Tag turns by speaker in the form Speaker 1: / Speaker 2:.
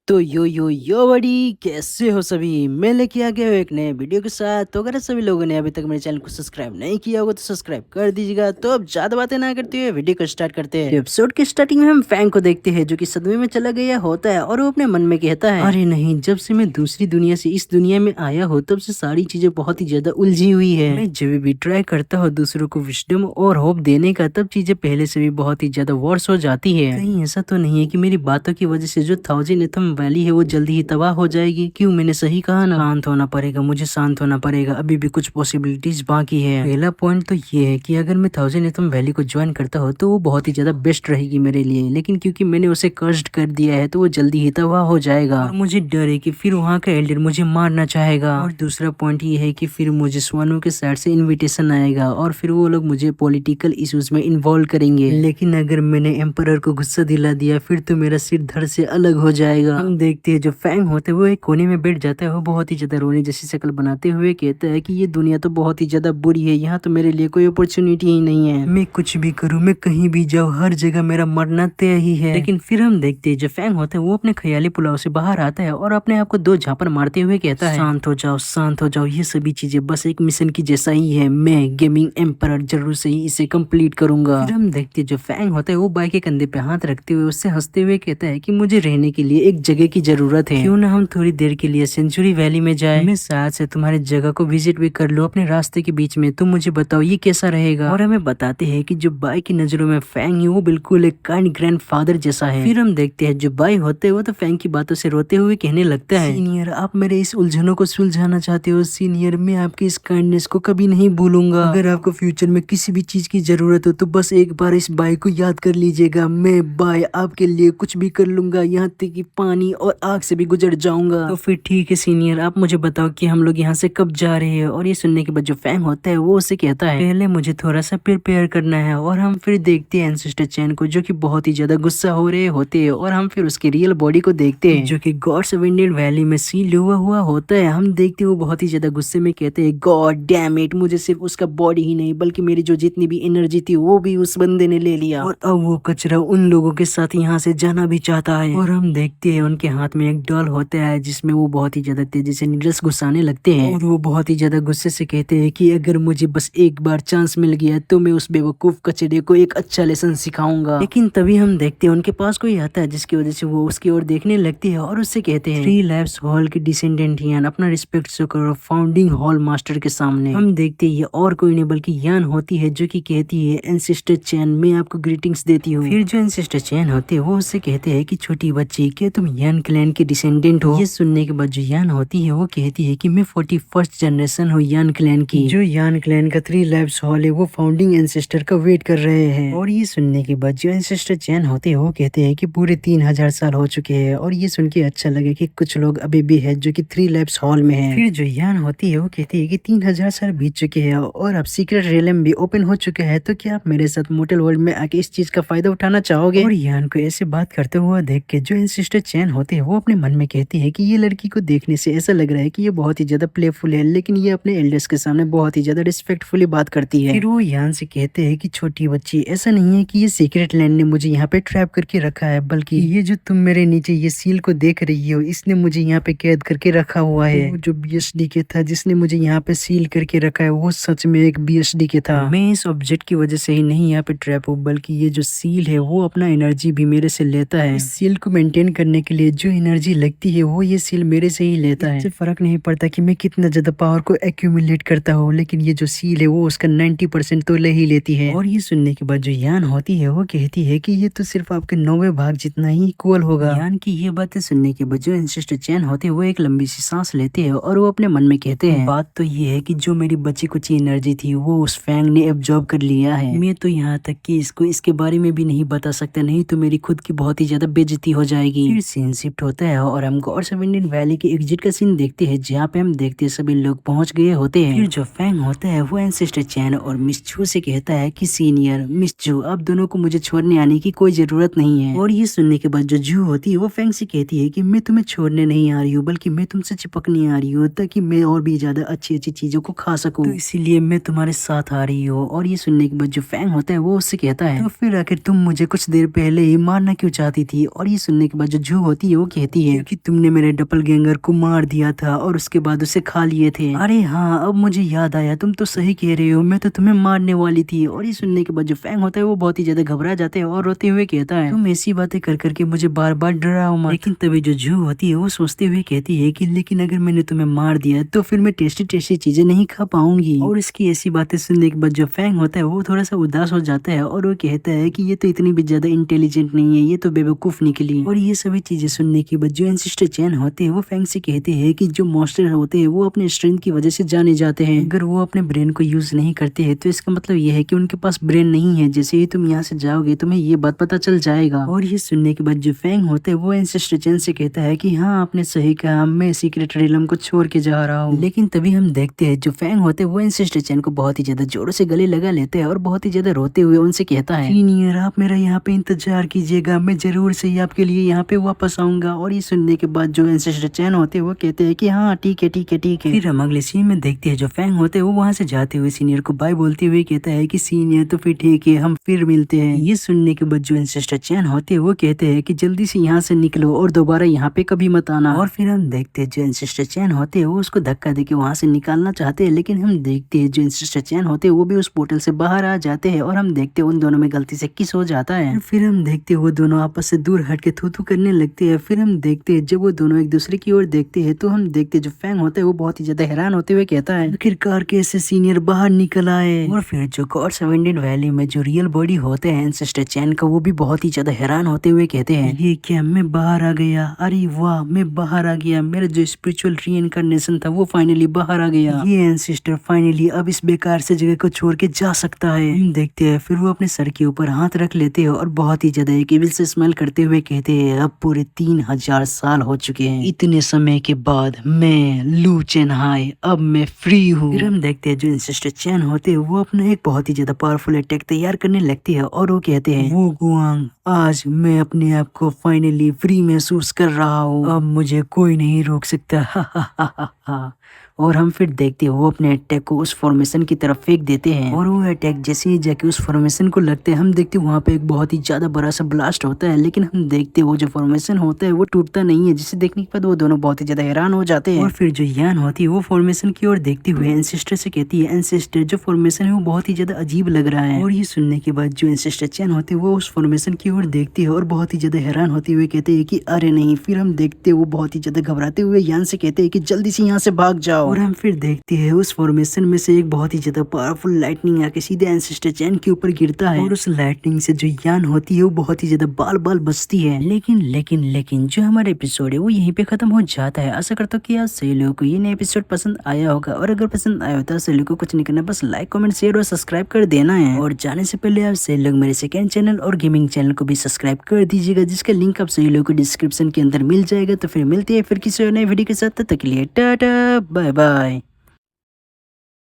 Speaker 1: तो यो बड़ी कैसे हो सभी। मैं लेके आ गया हूँ एक नए वीडियो के साथ। तो अगर सभी लोगों ने अभी तक मेरे चैनल को सब्सक्राइब नहीं किया होगा तो सब्सक्राइब कर दीजिएगा। तो अब ज्यादा बातें ना करते हुए वीडियो को स्टार्ट करते हैं। एपिसोड के स्टार्टिंग में हम फैंग को देखते हैं जो कि सदमे में चला गया होता है और वो अपने मन में कहता है, अरे नहीं, जब से मैं दूसरी दुनिया से इस दुनिया में आया हूँ तब से सारी चीजें बहुत ही ज्यादा उलझी हुई है। मैं जब भी ट्राई करता हूँ दूसरों को विजडम और होप देने का तब चीजें पहले से भी बहुत ही ज्यादा वर्स हो जाती है। कहीं ऐसा तो नहीं है कि मेरी बातों की वजह से जो थाउजेंड एथम वैली है वो जल्दी ही तबाह हो जाएगी। क्यों, मैंने सही कहा ना, शांत होना पड़ेगा, मुझे शांत होना पड़ेगा। अभी भी कुछ पॉसिबिलिटीज बाकी है। पहला पॉइंट तो ये है कि अगर मैं थाउजेंड एथम वैली को ज्वाइन करता हूँ तो वो बहुत ही ज्यादा बेस्ट रहेगी मेरे लिए, लेकिन क्योंकि मैंने उसे कर्स्ड कर दिया है तो वो जल्दी ही तबाह हो जाएगा और मुझे डर है कि फिर वहाँ का एल्डर मुझे मारना चाहेगा। और दूसरा पॉइंट ये है कि फिर मुझे स्वानों के साइड से इन्विटेशन आएगा और फिर वो लोग मुझे पॉलिटिकल इश्यूज में इन्वॉल्व करेंगे। लेकिन अगर मैंने एम्परर को गुस्सा दिला दिया फिर तो मेरा सिर धड़ से अलग हो जाएगा। हम देखते हैं जो फैंग होते हैं वो एक कोने में बैठ जाता है। वो बहुत ही ज्यादा रोने जैसी शक्ल बनाते हुए कहता है कि ये दुनिया तो बहुत ही ज्यादा बुरी है, यहाँ तो मेरे लिए कोई अपॉर्चुनिटी ही नहीं है। मैं कुछ भी करूँ, मैं कहीं भी जाऊँ, हर जगह मेरा मरना तय ही है। लेकिन फिर हम देखते हैं जो फैंग होता है वो अपने ख्याली पुलाव से बाहर आता है और अपने आप को दो झापड़ मारते हुए कहता है, शांत हो जाओ, शांत हो जाओ, ये सभी चीजें बस एक मिशन की जैसा ही है। मैं गेमिंग एम्परर जरूर से ही इसे कंप्लीट करूंगा। फिर हम देखते हैं जो फैंग होता है वो बाई के कंधे पे हाथ रखते हुए उससे हंसते हुए कहता है कि मुझे रहने के लिए एक जगह की जरूरत है, क्यों ना हम थोड़ी देर के लिए सेंचुरी वैली में जाए। मैं शायद से तुम्हारी जगह को विजिट भी कर लूं अपने रास्ते के बीच में। तुम मुझे बताओ ये कैसा रहेगा। और हमें बताते हैं कि जो बाई की नजरों में फैंग है वो बिल्कुल एक काइंड ग्रैंडफादर जैसा है। फिर हम देखते हैं जो बाई होते हैं वो तो फैंग की बातों से रोते हुए कहने लगता है, सीनियर, आप मेरे इस उलझनों को सुलझाना चाहते हो। सीनियर, मैं आपकी इस काइंडनेस को कभी नहीं भूलूंगा। अगर आपको फ्यूचर में किसी भी चीज की जरूरत हो तो बस एक बार इस बाई को याद कर लीजिएगा। मैं बाई आपके लिए कुछ भी कर लूंगा, यहाँ तक कि पानी और आग से भी गुजर जाऊंगा। तो फिर ठीक है सीनियर, आप मुझे बताओ कि हम लोग यहाँ से कब जा रहे हैं। और ये सुनने के बाद जो फैंग होता है वो उसे कहता है, पहले मुझे थोड़ा सा प्रिपेयर करना है। और हम फिर देखते हैं एंसेस्टर चैन को जो कि बहुत ही ज्यादा गुस्सा हो रहे होते हैं और हम फिर उसकी रियल बॉडी को देखते हैं जो कि गॉड्स विंडेड वैली में सील हुआ होता है। हम देखते हैं वो बहुत ही ज्यादा गुस्से में कहते हैं, गॉड डैम इट, मुझे सिर्फ उसका बॉडी ही नहीं बल्कि मेरी जो जितनी भी एनर्जी थी वो भी उस बंदे ने ले लिया और अब वो कचरा उन लोगों के साथ यहाँ से जाना भी चाहता है। और हम देखते हैं उनके हाथ में एक डॉल होता है जिसमें वो बहुत ही ज्यादा तेजी से नीडल्स घुसाने लगते हैं और वो बहुत ही ज्यादा गुस्से से कहते हैं कि अगर मुझे बस एक बार चांस मिल गया तो मैं उस बेवकूफ कचरे को एक अच्छा लेसन सिखाऊंगा। लेकिन तभी हम देखते हैं उनके पास कोई आता है जिसकी वजह से वो उसकी ओर देखने लगती है और उससे कहते हैं, थ्री लाइव्स हॉल के डिसेंडेंट यान, अपना रिस्पेक्ट शो करो फाउंडिंग हॉल मास्टर के सामने। हम देखते हैं ये और कोई नहीं बल्कि यान होती है जो कि कहती है, एंसेस्टर चैन, मैं आपको ग्रीटिंग्स देती हूँ। फिर जो एंसेस्टर चैन होते हैं वो उससे कहते हैं कि छोटी बच्ची, क्या तुम यान क्लैन के डिसेंडेंट हो। ये सुनने के बाद जो यान होती है वो कहती है कि मैं 41st जनरेशन हूँ यान क्लैन की। जो यान क्लैन का 3 लाइव्स हॉल है वो फाउंडिंग एंसेस्टर का वेट कर रहे हैं। और ये सुनने के बाद जो एंसेस्टर चैन होते हैं वो कहते हैं कि पूरे 3000 साल हो चुके हैं। और ये सुन के अच्छा लगे कि कुछ लोग अभी भी है जो कि 3 लाइव्स हॉल में है। फिर जो यान होती है वो कहती है कि 3000 साल बीत चुके हैं और अब सीक्रेट रेलम भी ओपन हो चुका है, तो क्या आप मेरे साथ मोटल वर्ल्ड में आके इस चीज का फायदा उठाना चाहोगे। और यान को ऐसे बात करते हुए देख के जो एंसेस्टर चैन होते हैं वो अपने मन में कहती है कि ये लड़की को देखने से ऐसा लग रहा है कि ये बहुत ही ज्यादा प्लेफुल है, लेकिन ये अपने एल्डर्स के सामने बहुत ही ज्यादा रिस्पेक्टफुली बात करती है। फिर वो यान से कहते हैं कि छोटी बच्ची, ऐसा नहीं है कि ये सीक्रेट लैंड ने मुझे यहाँ पे ट्रैप करके रखा है, बल्कि ये जो तुम मेरे नीचे ये सील को देख रही हो इसने मुझे यहाँ पे कैद करके रखा हुआ है। जो BSD के था जिसने मुझे यहाँ पे सील करके रखा है वो सच में एक BSD के था। मैं इस ऑब्जेक्ट की वजह से ही नहीं यहाँ पे ट्रैप हूँ, बल्कि ये जो सील है वो अपना एनर्जी भी मेरे से लेता है। इस सील को मेंटेन करने के लिए जो एनर्जी लगती है वो ये सील मेरे से ही लेता है। इससे फर्क नहीं पड़ता कि मैं कितना ज्यादा पावर को एक्यूमुलेट करता हूँ, लेकिन ये जो सील है वो उसका 90% तो ले ही लेती है। और ये सुनने के बाद जो यान होती है वो कहती है कि ये तो सिर्फ आपके 9वें भाग जितना ही इक्वल होगा। यान की ये बातें सुनने के बाद जो एंसेस्टर चैन होते हैं वो एक लंबी सी सांस लेते हैं और वो अपने मन में कहते हैं, बात तो ये है कि जो मेरी बची कुछ एनर्जी थी वो उस फैंग ने एब्जॉर्ब कर लिया है। मैं तो यहाँ तक कि इसको इसके बारे में भी नहीं बता सकता, नहीं तो मेरी खुद की बहुत ही ज्यादा बेइज्जती हो जाएगी। फिर सीन शिफ्ट होता है और हम गॉड्स ऑफ इंडियन वैली के एग्जिट का सीन देखते हैं जहाँ पे हम देखते हैं सभी लोग पहुंच गए होते हैं। फिर जो फैंग होता है वो एंसेस्टर चैन और मिस चू से कहता है कि सीनियर मिस चू, आप दोनों को मुझे छोड़ने आने की कोई जरूरत नहीं है। और ये सुनने के बाद जो जू होती है वो फैंग से कहती है कि मैं तुम्हें छोड़ने नहीं आ रही हूँ, बल्कि मैं तुमसे चिपकने आ रही हूँ ताकि मैं और भी ज्यादा अच्छी अच्छी चीजों को खा सकूं, तो इसीलिए मैं तुम्हारे साथ आ रही हूँ। और ये सुनने के बाद जो फैंग होता है वो उससे कहता है, तो फिर आखिर तुम मुझे कुछ देर पहले ही मारना क्यों चाहती थी। और ये सुनने के बाद जो जू होती है वो कहती है कि तुमने मेरे डबलगैंगर को मार दिया था और उसके बाद उसे खा लिए थे। अरे हाँ, अब मुझे याद आया, तुम तो सही कह रहे हो, मैं तो तुम्हें मारने वाली थी। और ये सुनने के बाद जो फैंग होता है वो बहुत ही ज्यादा घबरा जाता है और रोते हुए कहता है, तुम ऐसी बातें कर करके मुझे बार बार डराओ मत। लेकिन तभी जो जू होती है वो सोचते हुए कहती है कि लेकिन अगर मैंने तुम्हें मार दिया तो फिर मैं टेस्टी टेस्टी चीजें नहीं खा पाऊंगी। और इसकी ऐसी बातें सुनने के बाद जो फैंग होता है वो थोड़ा सा उदास हो जाता है और वो कहता है कि ये तो इतनी भी ज्यादा इंटेलिजेंट नहीं है, ये तो बेवकूफ निकली। और ये सभी चीजें सुनने के बाद जो एंसेस्टर चैन होते हैं वो फैंग से कहते हैं कि जो मॉन्स्टर होते हैं वो अपने स्ट्रेंथ की वजह से जाने जाते हैं। अगर वो अपने ब्रेन को यूज नहीं करते हैं तो इसका मतलब ये है कि उनके पास ब्रेन नहीं है। जैसे ही तुम यहाँ से जाओगे तुम्हें ये बात पता चल जाएगा। और ये सुनने के बाद जो फैंग होते हैं वो एंसेस्टर चैन से कहता है कि हाँ आपने सही कहा, मैं सीक्रेट रिलम को छोड़ के जा रहा हूँ। लेकिन तभी हम देखते हैं जो फैंग होते हैं वो एंसेस्टर चैन को बहुत ही ज्यादा जोरों से गले लगा लेते हैं और बहुत ही ज्यादा रोते हुए उनसे कहता है, सीनियर आप मेरा यहाँ पे इंतजार कीजिएगा, मैं जरूर से ही आपके लिए यहाँ पे वापस आऊंगा। और ये सुनने के बाद जो एंसेस्टर चैन होते हैं वो कहते हैं कि हाँ ठीक है ठीक है ठीक है। फिर हम अगले सीन में देखते हैं जो फैंग होते हैं वो वहाँ से जाते हुए सीनियर को बाय बोलते हुए कहता है कि सीनियर तो फिर ठीक है, हम फिर मिलते हैं। ये सुनने के बाद जो एंसेस्टर चैन होते हैं वो कहते हैं कि जल्दी से यहाँ से निकलो और दोबारा यहाँ पे कभी मत आना। और फिर हम देखते हैं जो एंसेस्टर चैन होते हैं वो उसको धक्का देके वहाँ से निकालना चाहते हैं, लेकिन हम देखते हैं जो एंसेस्टर चैन होते हैं वो भी उस पोर्टल से बाहर आ जाते हैं और हम देखते हैं उन दोनों में गलती से किस हो जाता है। फिर हम देखते हैं वो दोनों आपस से दूर हट के थू करने लगते हैं। फिर हम देखते हैं जब वो दोनों एक दूसरे की ओर देखते हैं तो हम देखते हैं जो फैंग होता है वो बहुत ही ज्यादा हैरान होते हुए कहता है, आखिरकार कैसे सीनियर बाहर निकल आए। और फिर जो गॉड्स अबेंडेड वैली में जो रियल बॉडी होते हैं एंसेस्टर चैन का वो भी बहुत ही ज्यादा हैरान होते हुए कहते हैं, ये क्या मैं बाहर आ गया, अरे वाह मैं बाहर आ गया, मेरा जो स्पिरिचुअल रीइंकार्नेशन था वो फाइनली बाहर आ गया। ये एंसेस्टर फाइनली अब इस बेकार से जगह को छोड़ के जा सकता है। हम देखते हैं फिर वो अपने सर के ऊपर हाथ रख लेते हैं और बहुत ही ज्यादा एक एविल से स्माइल करते हुए कहते हैं, अब पूरे 3000 साल हो चुके हैं, इतने समय के बाद मैं लू चेनहाई अब मैं फ्री हूँ। फिर हम देखते हैं जो एंसेस्टर चैन होते हैं वो अपना एक बहुत ही ज्यादा पावरफुल अटैक तैयार करने लगती है और वो कहते हैं, वो गुआंग आज मैं अपने आप को फाइनली फ्री महसूस कर रहा हूँ, अब मुझे कोई नहीं रोक सकता। हा हा हा हा हा। और हम फिर देखते हैं वो अपने अटैक को उस फॉर्मेशन की तरफ फेंक देते हैं और वो अटैक जैसे ही जाके उस फॉर्मेशन को लगते हैं हम देखते हैं वहाँ पे एक बहुत ही ज्यादा बड़ा सा ब्लास्ट होता है, लेकिन हम देखते हैं वो जो फॉर्मेशन होता है वो टूटता नहीं है, जिसे देखने के बाद वो दोनों बहुत ही ज्यादा हैरान हो जाते हैं। और फिर जो यान होती है वो फॉर्मेशन की ओर देखते हुए एंसेस्टर से कहती है, एंसेस्टर जो फॉर्मेशन है वो बहुत ही ज्यादा अजीब लग रहा है। और ये सुनने के बाद जो एंसेस्टर चैन होते हैं वो उस फॉर्मेशन की ओर देखती है और बहुत ही ज्यादा हैरान होते हुए कहते हैं कि अरे नहीं। फिर हम देखते हैं वो बहुत ही ज्यादा घबराते हुए यान से कहते हैं कि जल्दी से यहाँ से भाग जाओ। और हम फिर देखते हैं उस फॉर्मेशन में से एक बहुत ही ज्यादा पावरफुल लाइटनिंग आके सीधे एंसेस्टर चैन के ऊपर गिरता है और उस लाइटनिंग से जो यान होती है वो बहुत ही ज्यादा बाल बाल बचती है। लेकिन जो हमारा एपिसोड है वो यहीं पे खत्म हो जाता है। आशा करता हूँ कि आप सही लोगों को ये नया एपिसोड पसंद आया होगा और अगर पसंद आया होता है सही लोगों को कुछ नहीं करना, बस लाइक कमेंट शेयर और सब्सक्राइब कर देना है। और जाने से पहले आप सही लोग मेरे सेकंड चैनल और गेमिंग चैनल को भी सब्सक्राइब कर दीजिएगा, जिसका लिंक आप सही लोगों को डिस्क्रिप्शन के अंदर मिल जाएगा। तो फिर मिलते हैं फिर किसी और नए वीडियो के साथ, तब तक के लिए टाटा बाय बाय।